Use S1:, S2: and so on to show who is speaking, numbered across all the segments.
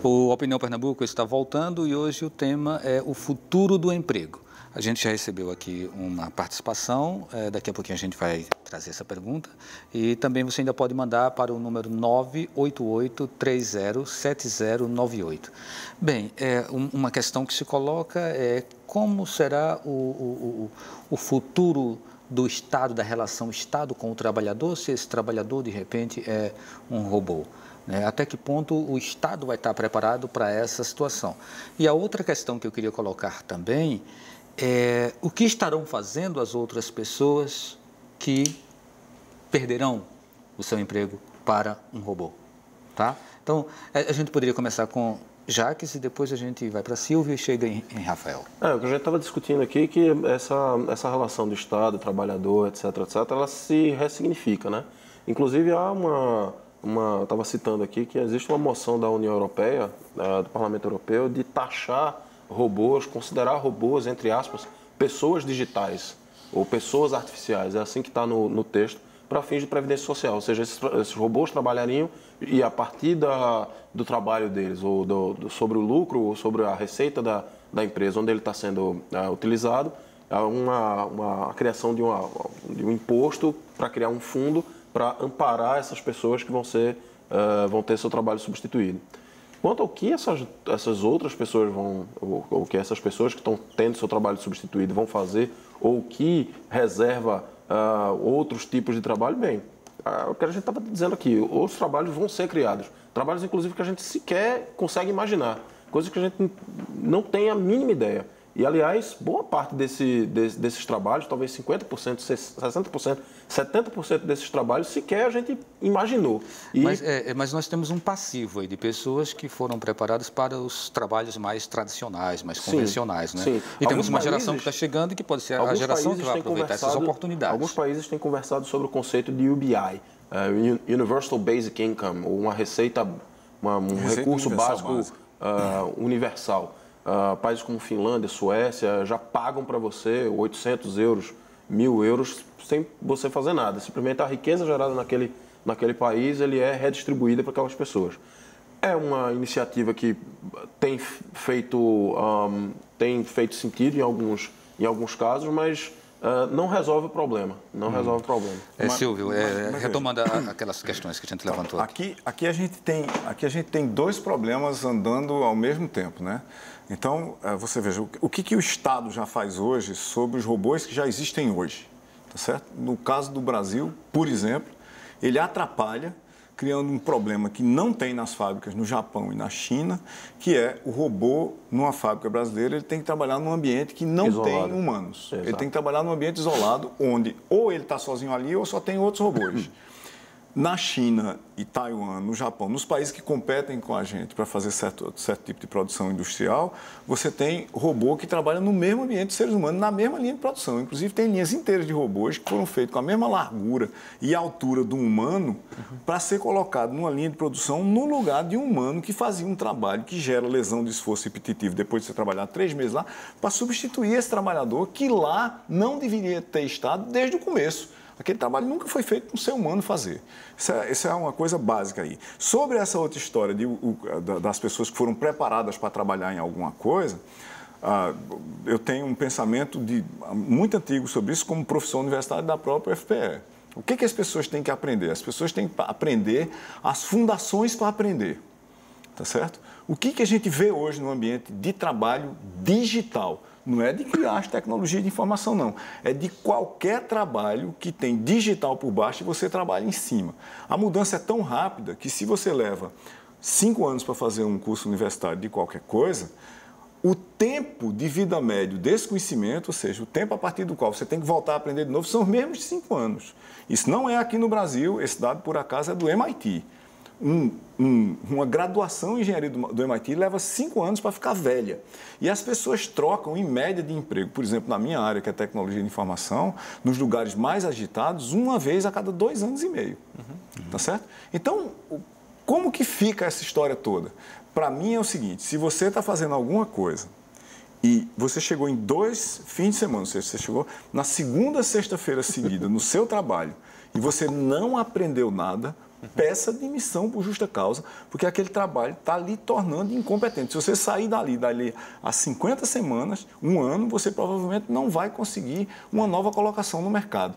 S1: O Opinião Pernambuco está voltando e hoje o tema é o futuro do emprego. A gente já recebeu aqui uma participação, daqui a pouquinho a gente vai trazer essa pergunta. E também você ainda pode mandar para o número 988-307098. Bem, uma questão que se coloca é como será o futuro do Estado, da relação Estado com o trabalhador, se esse trabalhador, de repente, é um robô. Até que ponto o Estado vai estar preparado para essa situação? E a outra questão que eu queria colocar também é o que estarão fazendo as outras pessoas que perderão o seu emprego para um robô, tá? Então, a gente poderia começar com Jacques e depois a gente vai para Silvio e chega em Rafael.
S2: O que a gente estava discutindo aqui é que essa relação do Estado, trabalhador, etc., ela se ressignifica, né? Inclusive, estava citando aqui que existe uma moção da União Europeia, do Parlamento Europeu, de taxar robôs, considerar robôs, entre aspas, pessoas digitais ou pessoas artificiais. É assim que está no texto, para fins de previdência social. Ou seja, esses robôs trabalhariam e a partir do trabalho deles, ou sobre o lucro, ou sobre a receita da empresa onde ele está sendo utilizado, a criação de um imposto para criar um fundo para amparar essas pessoas que vão ter seu trabalho substituído. Quanto ao que essas outras pessoas ou que essas pessoas que estão tendo seu trabalho substituído vão fazer, ou o que reserva outros tipos de trabalho, bem, o que a gente estava dizendo aqui, outros trabalhos vão ser criados. Trabalhos, inclusive, que a gente sequer consegue imaginar. Coisas que a gente não tem a mínima ideia. E, aliás, boa parte desses trabalhos, talvez 50%, 60%, 70% desses trabalhos, sequer a gente imaginou.
S1: Mas nós temos um passivo aí de pessoas que foram preparadas para os trabalhos mais tradicionais, mais convencionais, né? Sim. E temos uma geração que está chegando e que pode ser a geração que vai aproveitar essas oportunidades.
S2: Alguns países têm conversado sobre o conceito de UBI, Universal Basic Income, ou uma receita, um recurso básico universal. Países como Finlândia, Suécia, já pagam para você 800 euros, 1.000 euros, sem você fazer nada. Simplesmente a riqueza gerada naquele país ele é redistribuída para aquelas pessoas. É uma iniciativa que tem feito sentido em alguns casos, casos, mas não resolve o problema. Não resolve o problema.
S1: Silvio, retomando aquelas questões que a gente levantou.
S3: Aqui a gente tem dois problemas andando ao mesmo tempo, né? Então, você veja, o que o Estado já faz hoje sobre os robôs que já existem hoje, tá certo? No caso do Brasil, por exemplo, ele atrapalha, criando um problema que não tem nas fábricas no Japão e na China, que é o robô, numa fábrica brasileira, ele tem que trabalhar num ambiente que não tem humanos. Exato. Ele tem que trabalhar num ambiente isolado, onde ou ele está sozinho ali ou só tem outros robôs. Na China e Taiwan, no Japão, nos países que competem com a gente para fazer certo tipo de produção industrial, você tem robô que trabalha no mesmo ambiente de seres humanos, na mesma linha de produção. Inclusive, tem linhas inteiras de robôs que foram feitos com a mesma largura e altura do humano para ser colocado numa linha de produção no lugar de um humano que fazia um trabalho que gera lesão de esforço repetitivo depois de você trabalhar 3 meses lá, para substituir esse trabalhador que lá não deveria ter estado desde o começo. Aquele trabalho nunca foi feito para um ser humano fazer. Essa é uma coisa básica aí. Sobre essa outra história das pessoas que foram preparadas para trabalhar em alguma coisa, eu tenho um pensamento muito antigo sobre isso como professor universitário da própria UFPE. O que as pessoas têm que aprender? As pessoas têm que aprender as fundações para aprender. Tá certo? O que a gente vê hoje no ambiente de trabalho digital? Não é de criar as tecnologias de informação, não. É de qualquer trabalho que tem digital por baixo e você trabalha em cima. A mudança é tão rápida que se você leva 5 anos para fazer um curso universitário de qualquer coisa, o tempo de vida médio desse conhecimento, ou seja, o tempo a partir do qual você tem que voltar a aprender de novo, são os mesmos de 5 anos. Isso não é aqui no Brasil, esse dado, por acaso, é do MIT. Uma graduação em engenharia do MIT leva 5 anos para ficar velha. E as pessoas trocam, em média, de emprego. Por exemplo, na minha área, que é tecnologia de informação, nos lugares mais agitados, uma vez a cada 2 anos e meio. Tá certo? Então, como que fica essa história toda? Para mim é o seguinte, se você está fazendo alguma coisa e você chegou em 2 fins de semana, ou seja, você chegou na segunda sexta-feira seguida no seu trabalho e você não aprendeu nada, peça demissão por justa causa, porque aquele trabalho está lhe tornando incompetente. Se você sair dali há 50 semanas, um ano, você provavelmente não vai conseguir uma nova colocação no mercado.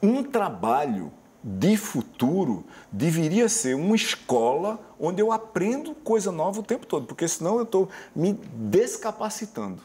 S3: Um trabalho de futuro deveria ser uma escola onde eu aprendo coisa nova o tempo todo, porque senão eu estou me descapacitando.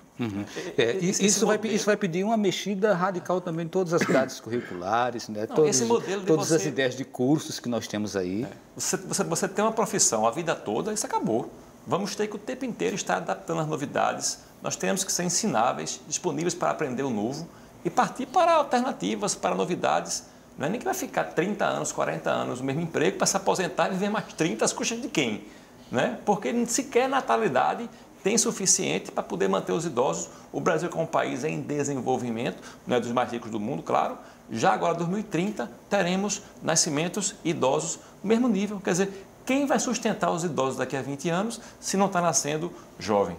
S1: Isso vai pedir uma mexida radical também em todas as grades curriculares, né? Todas as ideias de cursos que nós temos aí.
S4: Você tem uma profissão a vida toda, isso acabou. Vamos ter que o tempo inteiro estar adaptando às novidades. Nós temos que ser ensináveis, disponíveis para aprender o novo e partir para alternativas, para novidades. Não é nem que vai ficar 30 anos, 40 anos no mesmo emprego para se aposentar e viver mais 30 às custas de quem? Né? Porque sequer natalidade tem suficiente para poder manter os idosos. O Brasil, como país, é em desenvolvimento, não é dos mais ricos do mundo, claro. Já agora, em 2030, teremos nascimentos idosos no mesmo nível. Quer dizer, quem vai sustentar os idosos daqui a 20 anos se não está nascendo jovem?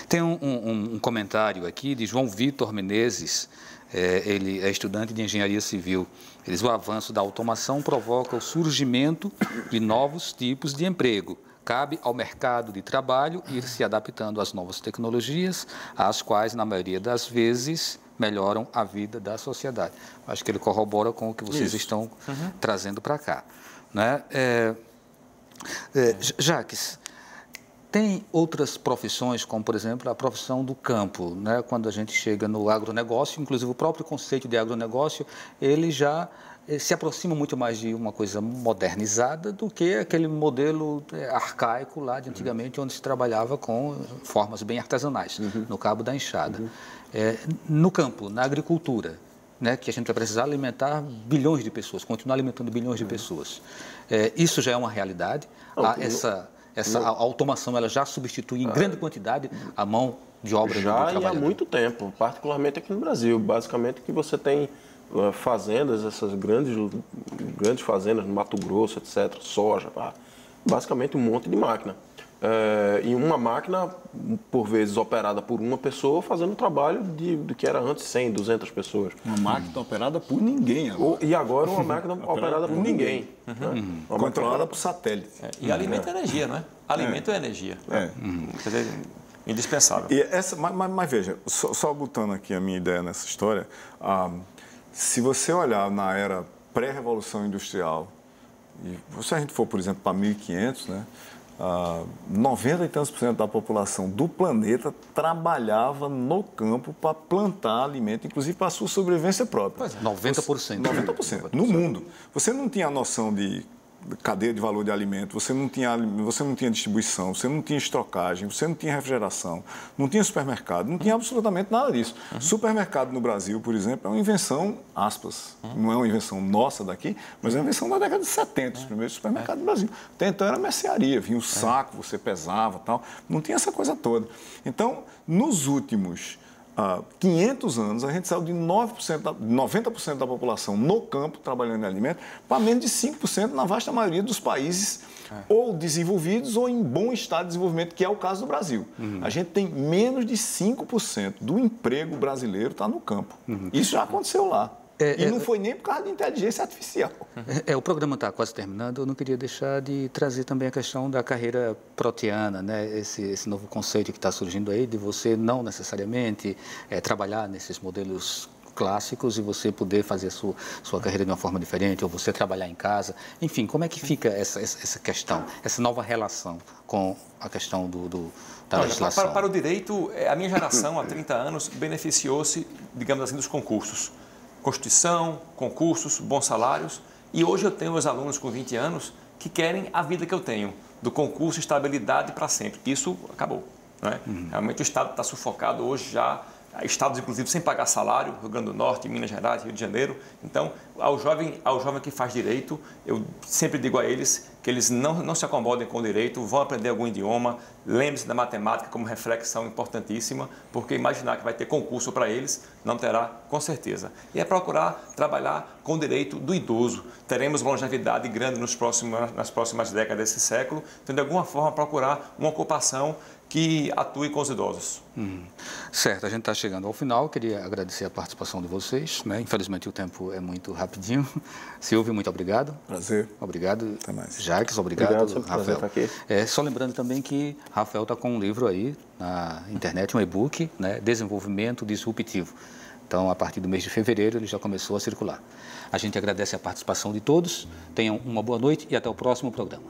S1: Tem um comentário aqui de João Vitor Menezes. Ele é estudante de engenharia civil. Ele diz: o avanço da automação provoca o surgimento de novos tipos de emprego. Cabe ao mercado de trabalho ir se adaptando às novas tecnologias, as quais, na maioria das vezes, melhoram a vida da sociedade. Acho que ele corrobora com o que vocês estão trazendo para cá. Né? Jacques, tem outras profissões, como, por exemplo, a profissão do campo, né? Quando a gente chega no agronegócio, inclusive o próprio conceito de agronegócio, ele já se aproxima muito mais de uma coisa modernizada do que aquele modelo arcaico lá de antigamente, onde se trabalhava com formas bem artesanais, no cabo da enxada. No campo, na agricultura, né, que a gente vai precisar alimentar bilhões de pessoas, continuar alimentando bilhões de pessoas. Isso já é uma realidade. Essa automação ela já substitui em grande quantidade a mão de obra do trabalhador.
S2: Já há muito tempo, particularmente aqui no Brasil. Basicamente que você tem fazendas, essas grandes fazendas no Mato Grosso, etc., soja, basicamente um monte de máquina. E uma máquina, por vezes, operada por uma pessoa, fazendo o trabalho do que era antes 100, 200 pessoas.
S3: Uma máquina operada por ninguém agora.
S2: E agora uma máquina operada por ninguém.
S3: Controlada por satélite.
S4: E alimenta energia, não é? Alimento é energia. Quer dizer, indispensável.
S3: Mas veja, só botando aqui a minha ideia nessa história, se você olhar na era pré-revolução industrial, e se a gente for, por exemplo, para 1500, né, 90 e tantos % da população do planeta trabalhava no campo para plantar alimento, inclusive para a sua sobrevivência própria.
S1: 90%.
S3: 90%. No mundo. Você não tinha a noção de cadeia de valor de alimento, você não tinha distribuição, você não tinha estocagem, você não tinha refrigeração, não tinha supermercado, não tinha absolutamente nada disso. Supermercado no Brasil, por exemplo, é uma invenção, aspas, não é uma invenção nossa daqui, mas é uma invenção da década de 70, os primeiros supermercados do Brasil. Até então era mercearia, vinha o saco, você pesava, tal, não tinha essa coisa toda. Então, nos últimos 500 anos, a gente saiu de 90% da população no campo, trabalhando em alimento, para menos de 5% na vasta maioria dos países ou desenvolvidos ou em bom estado de desenvolvimento, que é o caso do Brasil. A gente tem menos de 5% do emprego brasileiro está no campo. Isso já aconteceu lá. E não foi nem por causa de inteligência artificial.
S1: O programa está quase terminando. Eu não queria deixar de trazer também a questão da carreira proteana, né? Esse novo conceito que está surgindo aí, de você não necessariamente trabalhar nesses modelos clássicos e você poder fazer sua carreira de uma forma diferente, ou você trabalhar em casa. Enfim, como é que fica essa questão, essa nova relação com a questão da legislação?
S4: Para o direito, a minha geração, há 30 anos, beneficiou-se, digamos assim, dos concursos. Constituição, concursos, bons salários. E hoje eu tenho meus alunos com 20 anos que querem a vida que eu tenho, do concurso, estabilidade para sempre. Isso acabou. Não é? Realmente o Estado está sufocado hoje já, estados inclusive sem pagar salário, Rio Grande do Norte, Minas Gerais, Rio de Janeiro. Então, ao jovem que faz direito, eu sempre digo a eles que eles não se acomodem com o direito, vão aprender algum idioma, lembre-se da matemática como reflexão importantíssima, porque imaginar que vai ter concurso para eles, não terá com certeza. E é procurar trabalhar com o direito do idoso. Teremos longevidade grande nas próximas décadas desse século, então de alguma forma procurar uma ocupação que atue com os idosos.
S1: Certo, a gente está chegando ao final. Queria agradecer a participação de vocês, né? Infelizmente o tempo é muito rapidinho. Silvio, muito obrigado.
S3: Prazer.
S1: Obrigado.
S3: Até mais.
S1: Jacques, obrigado.
S2: Sempre
S1: Rafael.
S2: prazer estar aqui.
S1: Só lembrando também que Rafael está com um livro aí na internet, um e-book, né? Desenvolvimento Disruptivo. Então, a partir do mês de fevereiro, ele já começou a circular. A gente agradece a participação de todos. Tenham uma boa noite e até o próximo programa.